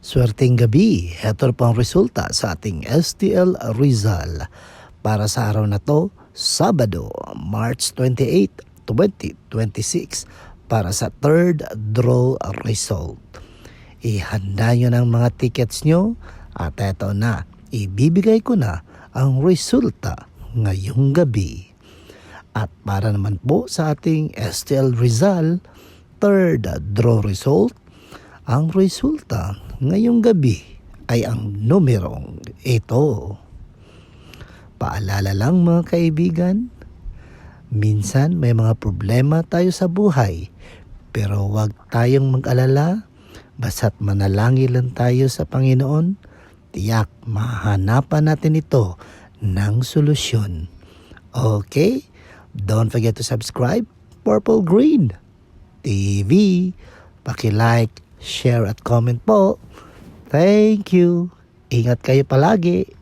Swerteng gabi, heto po ang resulta sa ating STL Rizal para sa araw na to, Sabado, March 28, 2026 para sa third draw result. Ihanda nyo ng mga tickets nyo at eto na, ibibigay ko na ang resulta ngayong gabi. At para naman po sa ating STL Rizal, third draw result, ang resulta ngayong gabi ay ang numerong ito. Paalala lang mga kaibigan, minsan may mga problema tayo sa buhay, pero huwag tayong mag-alala, basta't manalangin lang tayo sa Panginoon, tiyak mahanapan natin ito ng solusyon. Okay? Don't forget to subscribe, Purple Green TV. Paki-like, share at comment po. Thank you. Ingat kayo palagi.